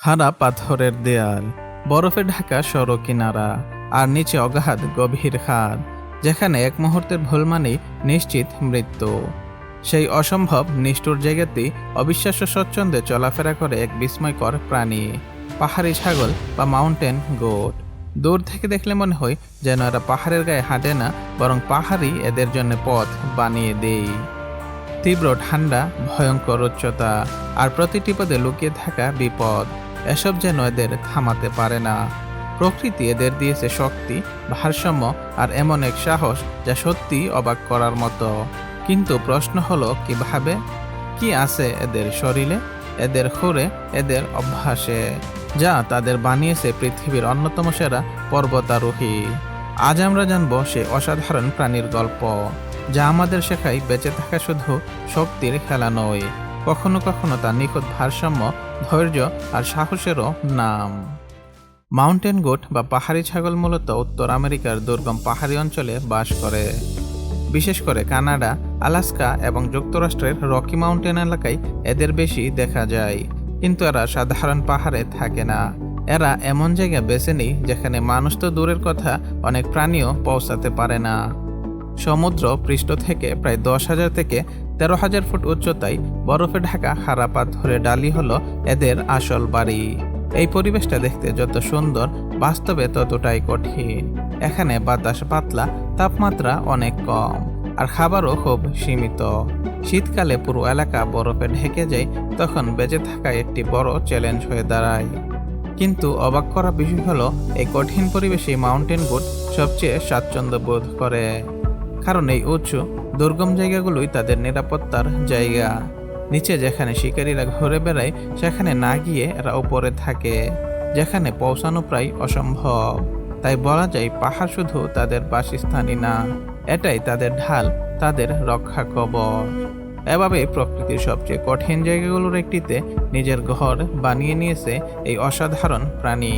খাড়া পাথরের দেয়াল, বরফে ঢাকা সড়ক কিনারা, আর নিচে অগাধ গভীর খাদ, যেখানে এক মুহূর্তের ভুল মানেই নিশ্চিত মৃত্যু। সেই অসম্ভব নিষ্ঠুর জায়গাতেই অবিশ্বাস্য স্বচ্ছন্দে চলাফেরা করে এক বিস্ময়কর প্রাণী, পাহাড়ি ছাগল বা মাউন্টেন গোট। দূর থেকে দেখলে মনে হয় যেন এরা পাহাড়ের গায়ে হাঁটে না, বরং পাহাড়ই এদের জন্য পথ বানিয়ে দেয়। তীব্র ঠান্ডা, ভয়ঙ্কর উচ্চতা, আর প্রতিটি পদে লুকিয়ে থাকা বিপদ, এসব যেন এদের থামাতে পারে না। প্রকৃতি এদের দিয়েছে শক্তি, ভারসাম্য আর এমন এক সাহস যা সত্যি অবাক করার মতো। কিন্তু প্রশ্ন হলো, কিভাবে? কি আছে এদের শরীরে, এদের খুরে, এদের অভ্যাসে, যা তাদের বানিয়েছে পৃথিবীর অন্যতম সেরা পর্বতারোহী? আজ আমরা জানবো সেই অসাধারণ প্রাণীর গল্প, যা আমাদের শেখায় বেঁচে থাকা শুধু শক্তির খেলা নয়, কখনো কখনো তার নিখুঁত ভারসাম্য, ধৈর্য আর সাহসেরও নাম। মাউন্টেন গোট বা পাহাড়ি ছাগল মূলত উত্তর আমেরিকার দুর্গম পাহাড়ি অঞ্চলে বাস করে। বিশেষ করে কানাডা, আলাস্কা এবং যুক্তরাষ্ট্রের রকি মাউন্টেন এলাকায় এদের বেশি দেখা যায়। কিন্তু এরা সাধারণ পাহাড়ে থাকে না। এরা এমন জায়গা বেছে নেই যেখানে মানুষ তো দূরের কথা, অনেক প্রাণীও পৌঁছাতে পারে না। সমুদ্র পৃষ্ঠ থেকে প্রায় 10,000 থেকে 13,000 ফুট উচ্চতায় বরফে ঢাকা খাড়া পাথরে ডালি হলো এদের আসল বাড়ি। এই পরিবেশটা দেখতে যত সুন্দর, বাস্তবে ততটাই কঠিন। এখানে বাতাস পাতলা, তাপমাত্রা অনেক কম, আর খাবারও খুব সীমিত। শীতকালে পুরো এলাকা বরফে ঢেকে যায়, তখন বেঁচে থাকা একটি বড় চ্যালেঞ্জ হয়ে দাঁড়ায়। কিন্তু অবাক করা বিষয় হলো, এই কঠিন পরিবেশে মাউন্টেন গোট সবচেয়ে স্বাচ্ছন্দ্য বোধ করে। কারণ এই উঁচু, দুর্গম জায়গাগুলোই তাদের নিরাপত্তার জায়গা। নিচে যেখানে শিকারীরা ঘুরে বেড়ায়, সেখানে না গিয়ে এরা উপরে থাকে, যেখানে পৌঁছানো প্রায় অসম্ভব। তাই বলা যায়, পাহাড় শুধু তাদের বাসস্থানই না, এটাই তাদের ঢাল, তাদের রক্ষা কবচ। এভাবেই প্রকৃতির সবচেয়ে কঠিন জায়গাগুলোর একটিতে নিজের ঘর বানিয়ে নিয়েছে এই অসাধারণ প্রাণী।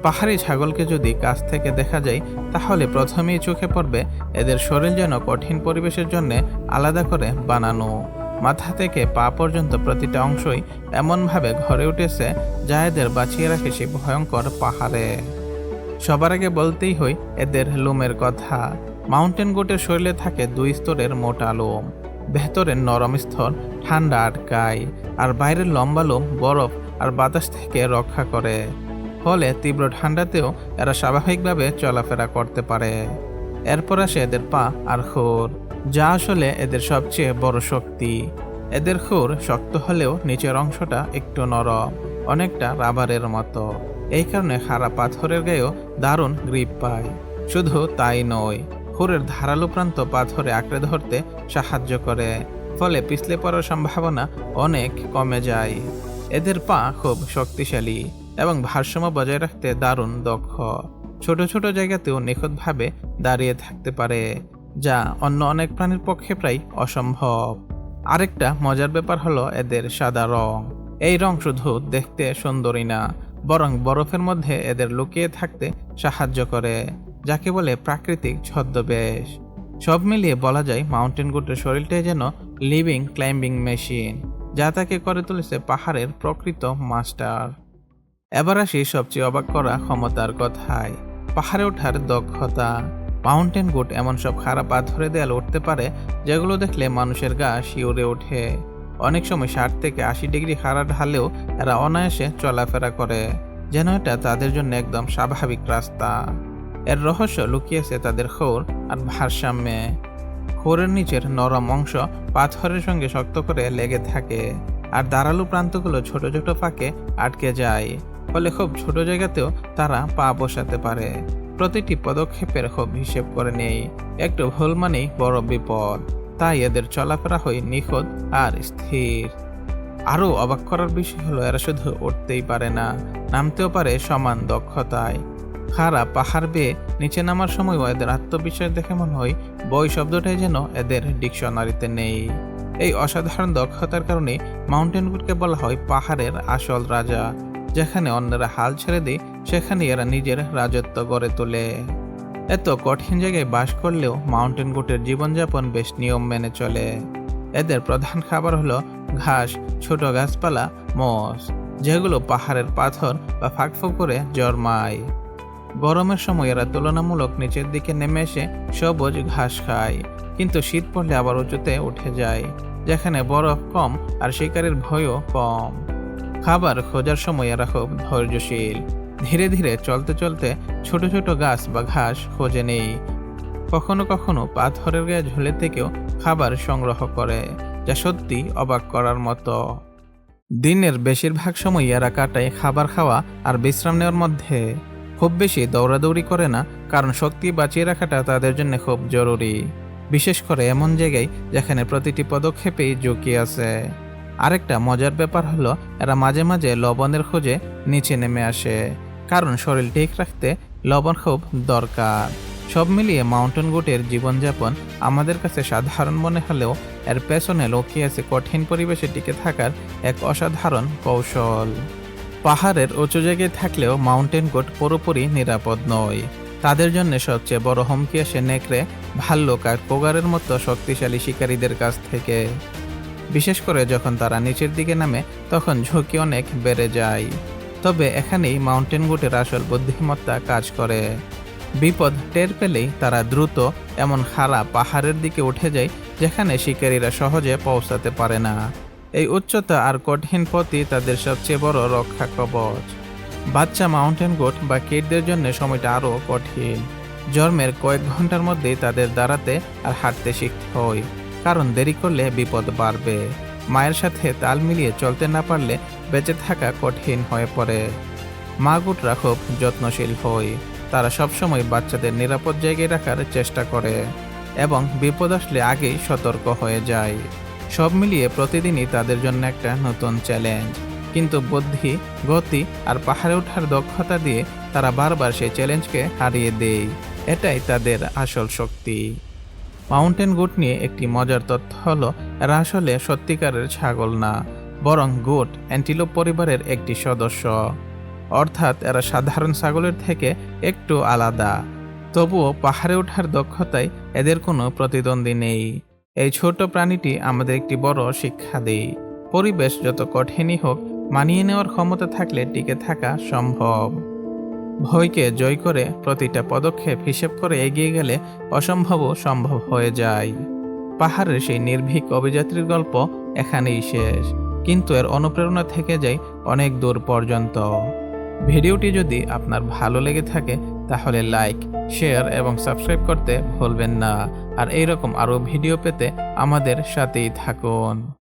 পাহাড়ি ছাগলকে যদি কাছ থেকে দেখা যায়, তাহলে প্রথমেই চোখে পড়বে এদের শরীর যেন কঠিন পরিবেশের জন্য আলাদা করে বানানো। মাথা থেকে পা পর্যন্ত প্রতিটা অংশই এমনভাবে গড়ে উঠেছে, যা এদের বাঁচিয়ে রাখে সেই ভয়ঙ্কর পাহাড়ে। সবার আগে বলতেই হয় এদের লোমের কথা। মাউন্টেন গোটের শরীরে থাকে 2 স্তরের মোটা লোম। ভেতরের নরম স্তর ঠান্ডা আটকায়, আর বাইরের লম্বা লোম বরফ আর বাতাস থেকে রক্ষা করে। ফলে তীব্র ঠান্ডাতেও এরা স্বাভাবিকভাবে চলাফেরা করতে পারে। এরপর আসে এদের পা আর খুর, যা আসলে এদের সবচেয়ে বড় শক্তি। এদের খুর শক্ত হলেও নিচের অংশটা একটু নরম, অনেকটা রাবারের মতো। এই কারণে খাড়া পাথরের গায়েও দারুণ গ্রিপ পায়। শুধু তাই নয়, খুরের ধারালো প্রান্ত পাথরে আঁকড়ে ধরতে সাহায্য করে, ফলে পিছলে পড়ার সম্ভাবনা অনেক কমে যায়। এদের পা খুব শক্তিশালী এবং ভারসাম্য বজায় রাখতে দারুণ দক্ষ। ছোট ছোট জায়গাতেও নিখুঁতভাবে দাঁড়িয়ে থাকতে পারে, যা অন্য অনেক প্রাণীর পক্ষে প্রায় অসম্ভব। আরেকটা মজার ব্যাপার হলো এদের সাদা রং। এই রং শুধু দেখতে সুন্দরই না, বরং বরফের মধ্যে এদের লুকিয়ে থাকতে সাহায্য করে, যাকে বলে প্রাকৃতিক ছদ্মবেশ। সব মিলিয়ে বলা যায়, মাউন্টেন গোটের শরীরটাই যেন লিভিং ক্লাইম্বিং মেশিন, যা তাকে করে তুলেছে পাহাড়ের প্রকৃত মাস্টার। এবার আসি সবচেয়ে অবাক করা ক্ষমতার কথায়, পাহাড়ে ওঠার দক্ষতা। মাউন্টেন গোট এমন সব খাড়া পাথরে দেয়াল উঠতে পারে, যেগুলো দেখলে মানুষের গা শিউরে ওঠে। অনেক সময় 60 থেকে 80 ডিগ্রি খাড়া ঢালেও এরা অনায়াসে চলাফেরা করে, যেন এটা তাদের জন্য একদম স্বাভাবিক রাস্তা। এর রহস্য লুকিয়েছে তাদের খুর আর ভারসাম্যে। খুরের নিচের নরম অংশ পাথরের সঙ্গে শক্ত করে লেগে থাকে, আর ধারালো প্রান্তগুলো ছোট ছোট ফাঁকে আটকে যায়, ফলে খুব ছোট জায়গাতেও তারা পা বসাতে পারে। প্রতিটি পদক্ষেপের খুব হিসেব করে নেই, একটু ভুল মানেই বড় বিপদ। তাই এদের চলাফেরা হয় নিখুঁত আর স্থির। আরও অবাক করার বিষয় হলো, এরা শুধু উঠতেই পারে না, নামতেও পারে সমান দক্ষতায়। খাড়া পাহাড় বেয়ে নিচে নামার সময়ও এদের আত্মবিশ্বাস দেখে মনে হয় বই শব্দটাই যেন এদের ডিকশনারিতে নেই। এই অসাধারণ দক্ষতার কারণে মাউন্টেন গোটকে বলা হয় পাহাড়ের আসল রাজা। যেখানে অন্যরা হাল ছেড়ে দেয়, সেখানে এরা নিজের রাজত্ব গড়ে তোলে। এত কঠিন জায়গায় বাস করলেও মাউন্টেন গোটের জীবনযাপন বেশ নিয়ম মেনে চলে। এদের প্রধান খাবার হলো ঘাস, ছোট গাছপালা, মোষ। যেগুলো পাহাড়ের পাথর বা ফাঁকফোকরে জন্মায়। গরমের সময় এরা তুলনামূলক নিচের দিকে নেমে এসে সবুজ ঘাস খায়, কিন্তু শীত পড়লে আবার উঁচুতে উঠে যায়, যেখানে বরফ কম আর শিকারের ভয়ও কম। খাবার খোঁজার সময় এরা খুব ধৈর্যশীল। ধীরে ধীরে চলতে চলতে ছোট ছোট গাছ বা ঘাস খোঁজে নেই। কখনো কখনো পাথরের গায়ে ঝুলে থেকেও খাবার সংগ্রহ করে, যা সত্যি অবাক করার মতো। দিনের বেশিরভাগ সময় এরা কাটায় খাবার খাওয়া আর বিশ্রাম নেওয়ার মধ্যে। খুব বেশি দৌড়াদৌড়ি করে না, কারণ শক্তি বাঁচিয়ে রাখাটা তাদের জন্য খুব জরুরি, বিশেষ করে এমন জায়গায় যেখানে প্রতিটি পদক্ষেপেই ঝুঁকি আছে। আরেকটা মজার ব্যাপার হলো এরা মাঝে মাঝে লবণের খোঁজে নিচে নেমে আসে, কারণ শরীর ঠিক রাখতে লবণ খুব দরকার। সব মিলিয়ে মাউন্টেন গোটের জীবনযাপন আমাদের কাছে সাধারণ মনে হলেও এর পেছনে লুকিয়ে আছে কঠিন পরিবেশে টিকে থাকার এক অসাধারণ কৌশল। পাহাড়ের উঁচু জায়গায় থাকলেও মাউন্টেন গোট পুরোপুরি নিরাপদ নয়। তাদের জন্য সবচেয়ে বড় হুমকি আসে নেকড়ে, ভাল্লুক আর কোগারের মতো শক্তিশালী শিকারীদের কাছ থেকে। বিশেষ করে যখন তারা নিচের দিকে নামে, তখন ঝুঁকি অনেক বেড়ে যায়। তবে এখানেই মাউন্টেন গোটের আসল বুদ্ধিমত্তা কাজ করে। বিপদ টের পেলেই তারা দ্রুত এমন খাড়া পাহাড়ের দিকে উঠে যায় যেখানে শিকারীরা সহজে পৌঁছাতে পারে না। এই উচ্চতা আর কঠিন পথই তাদের সবচেয়ে বড় রক্ষা কবচ। বাচ্চা মাউন্টেন গোট বা কিডদের জন্য সময়টা আরও কঠিন। জন্মের কয়েক ঘন্টার মধ্যেই তাদের দাঁড়াতে আর হাঁটতে শিখতে হয়, কারণ দেরি করলে বিপদ বাড়বে। মায়ের সাথে তাল মিলিয়ে চলতে না পারলে বেঁচে থাকা কঠিন হয়ে পড়ে। মা গোটরা খুব যত্নশীল হয়। তারা সবসময় বাচ্চাদের নিরাপদ জায়গায় রাখার চেষ্টা করে এবং বিপদ আসলে আগেই সতর্ক হয়ে যায়। সব মিলিয়ে প্রতিদিনই তাদের জন্য একটা নতুন চ্যালেঞ্জ, কিন্তু বুদ্ধি, গতি আর পাহাড়ে ওঠার দক্ষতা দিয়ে তারা বারবার সেই চ্যালেঞ্জকে হারিয়ে দেয়। এটাই তাদের আসল শক্তি। মাউন্টেন গোট নিয়ে একটি মজার তথ্য হলো এরা আসলে সত্যিকারের ছাগল না, বরং গোট অ্যান্টিলোপ পরিবারের একটি সদস্য। অর্থাৎ এরা সাধারণ ছাগলের থেকে একটু আলাদা। তবুও পাহাড়ে ওঠার দক্ষতায় এদের কোনো প্রতিদ্বন্দ্বী নেই। এই ছোট প্রাণীটি আমাদের একটি বড় শিক্ষা দেয়। পরিবেশ যত কঠিনই হোক, মানিয়ে নেওয়ার ক্ষমতা থাকলে টিকে থাকা সম্ভব। ভয়কে জয় করে প্রতিটা পদক্ষেপ হিসেব করে এগিয়ে গেলে অসম্ভবও সম্ভব হয়ে যায়। পাহাড়ের সেই নির্ভীক অভিযাত্রীর গল্প এখানেই শেষ, কিন্তু এর অনুপ্রেরণা থেকে যায় অনেক দূর পর্যন্ত। ভিডিওটি যদি আপনার ভালো লেগে থাকে তাহলে লাইক, শেয়ার এবং সাবস্ক্রাইব করতে ভুলবেন না। আর এইরকম আরও ভিডিও পেতে আমাদের সাথেই থাকুন।